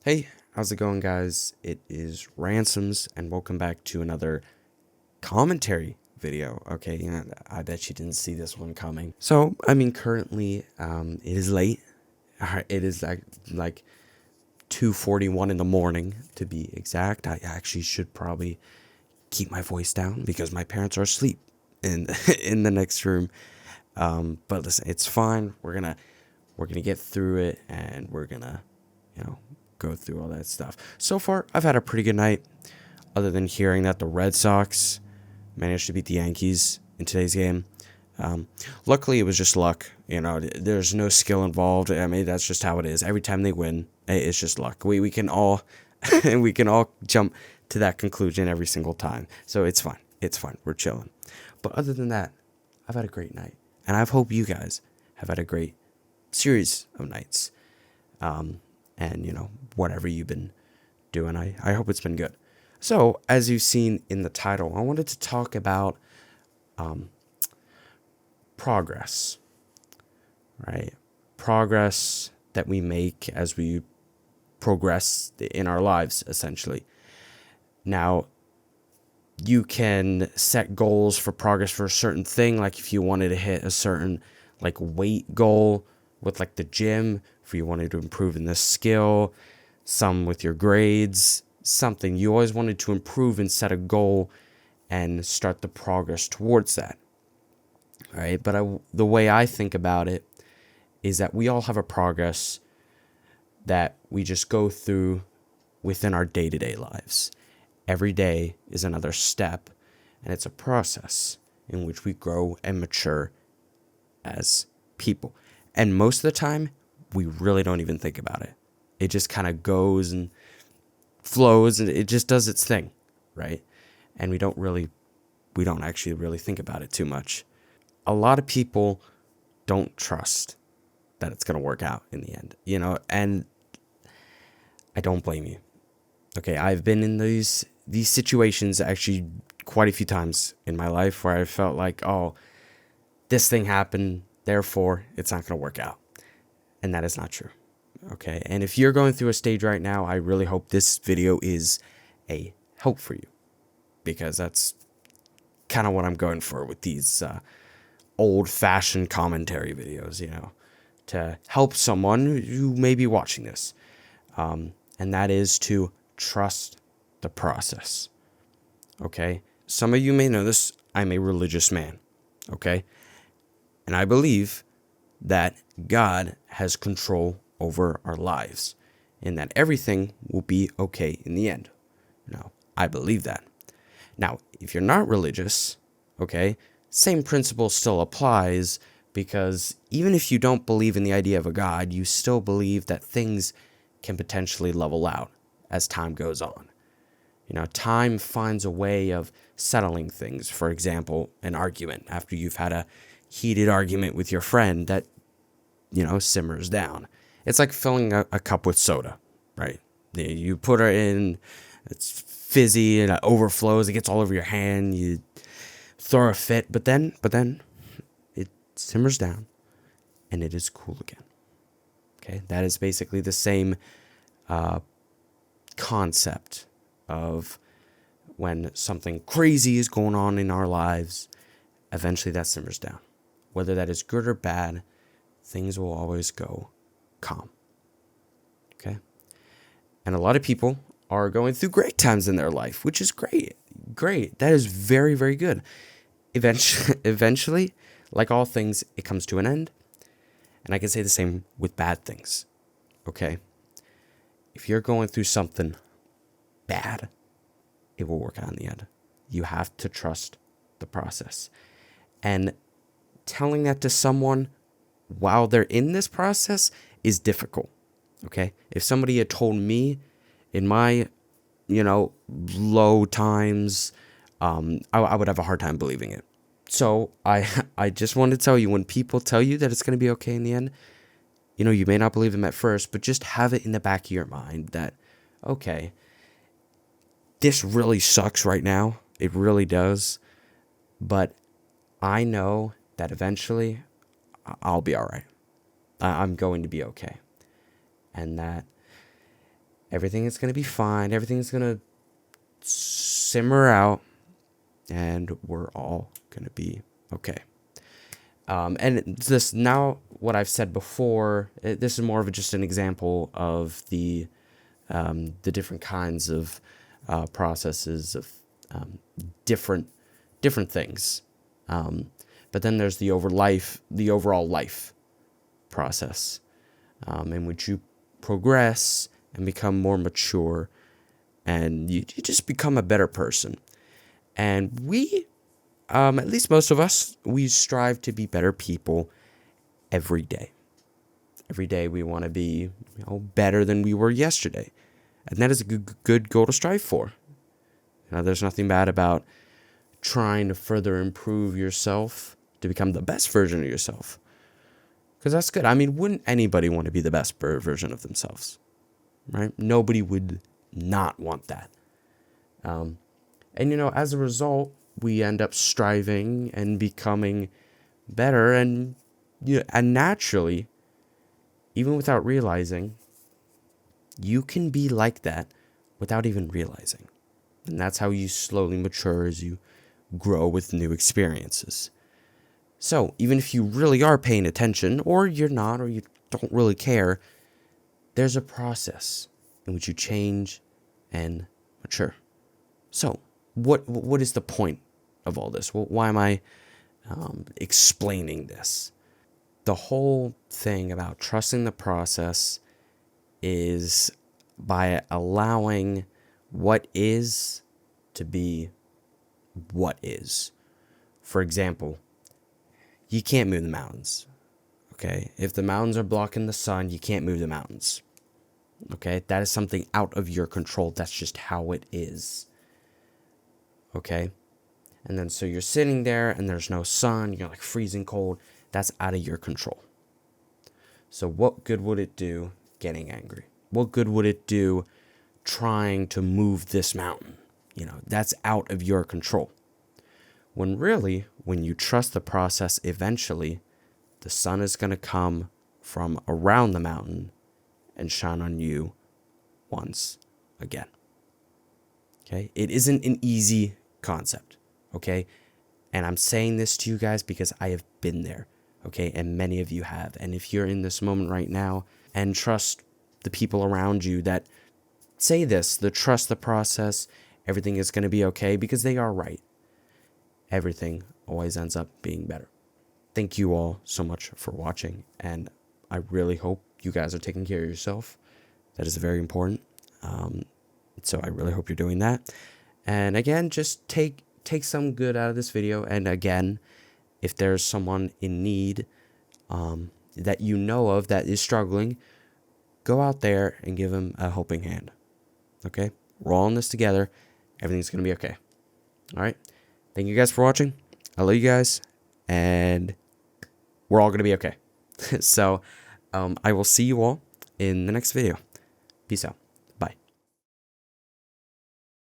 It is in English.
Hey, how's it going, guys? It is Ransomz, and welcome back to another commentary video. Okay, I bet you didn't see this one coming. So, currently, it is late. It is like 2:41 in the morning, to be exact. I actually should probably keep my voice down because my parents are asleep in in the next room. But listen, it's fine. We're gonna get through it, and we're gonna, you know, go through all that stuff. So far, I've had a pretty good night, other than hearing that the Red Sox managed to beat the Yankees in today's game. Luckily, it was just luck. There's no skill involved. I mean, that's just how it is. Every time they win, it's just luck. We can all we can all jump to that conclusion every single time. So it's fine. It's fine. We're chilling. But other than that, I've had a great night, and I hope you guys have had a great series of nights. And whatever you've been doing, I hope it's been good. So, as you've seen in the title, I wanted to talk about progress, right? Progress that we make as we progress in our lives, essentially. Now, you can set goals for progress for a certain thing, like if you wanted to hit a certain weight goal with the gym, if you wanted to improve in this skill, some with your grades, something. You always wanted to improve and set a goal and start the progress towards that. All right, but the way I think about it is that we all have a progress that we just go through within our day-to-day lives. Every day is another step, and it's a process in which we grow and mature as people. And most of the time, we really don't even think about it. It just kind of goes and flows, and it just does its thing, right? And we don't actually really think about it too much. A lot of people don't trust that it's going to work out in the end, and I don't blame you. Okay, I've been in these situations actually quite a few times in my life where I felt like, oh, this thing happened, therefore it's not going to work out. And that is not true. Okay, and if you're going through a stage right now, I really hope this video is a help for you, because that's kind of what I'm going for with these old-fashioned commentary videos, to help someone who may be watching this. And that is to trust the process. Okay, some of you may know this. I'm a religious man. Okay, and I believe that God has control over our lives and that everything will be okay in the end. Now, I believe that. Now, if you're not religious, okay, same principle still applies, because even if you don't believe in the idea of a God, you still believe that things can potentially level out as time goes on. Time finds a way of settling things. For example, an argument. After you've had a heated argument with your friend, that simmers down. It's like filling a cup with soda, right? You put it in, it's fizzy and it overflows. It gets all over your hand. You throw a fit, but then it simmers down and it is cool again. Okay, that is basically the same concept of when something crazy is going on in our lives. Eventually, that simmers down. Whether that is good or bad, things will always go calm. Okay? And a lot of people are going through great times in their life, which is great. Great. That is very, very good. Eventually, like all things, it comes to an end. And I can say the same with bad things. Okay? If you're going through something bad, it will work out in the end. You have to trust the process. And telling that to someone while they're in this process is difficult. Okay? If somebody had told me in my, low times, I would have a hard time believing it. So I just want to tell you, when people tell you that it's going to be okay in the end, you may not believe them at first, but just have it in the back of your mind that, okay, this really sucks right now. It really does. But I know that eventually I'll be all right. I'm going to be okay. And that everything is going to be fine. Everything's going to simmer out, and we're all going to be okay. And this now, what I've said before, this is more of just an example of the different kinds of processes of different things. But then there's the overall life process, in which you progress and become more mature, and you just become a better person. And we, at least most of us, we strive to be better people every day. Every day we want to be, better than we were yesterday. And that is a good goal to strive for. There's nothing bad about trying to further improve yourself to become the best version of yourself. Because that's good. I mean, wouldn't anybody want to be the best version of themselves? Right? Nobody would not want that. And, as a result, we end up striving and becoming better. And, and naturally, even without realizing, you can be like that without even realizing. And that's how you slowly mature as you grow with new experiences. So even if you really are paying attention, or you're not, or you don't really care, there's a process in which you change and mature. So what is the point of all this? Well, why am I explaining this? The whole thing about trusting the process is by allowing what is to be what is. For example, you can't move the mountains. Okay? If the mountains are blocking the sun, you can't move the mountains. Okay? That is something out of your control. That's just how it is. Okay? And then so you're sitting there and there's no sun, you're like freezing cold. That's out of your control. So what good would it do getting angry? What good would it do trying to move this mountain? That's out of your control. When really, when you trust the process, eventually, the sun is going to come from around the mountain and shine on you once again. Okay? It isn't an easy concept. Okay? And I'm saying this to you guys because I have been there. Okay? And many of you have. And if you're in this moment right now and trust the people around you that say this, trust the process, everything is going to be okay, because they are right. Everything always ends up being better. Thank you all so much for watching, and I really hope you guys are taking care of yourself. That is very important. So I really hope you're doing that. And again, just take some good out of this video. And again, if there's someone in need that you know of that is struggling, go out there and give them a helping hand. Okay? We're all in this together. Everything's going to be okay. All right? Thank you guys for watching. I love you guys. And we're all going to be okay. So I will see you all in the next video. Peace out.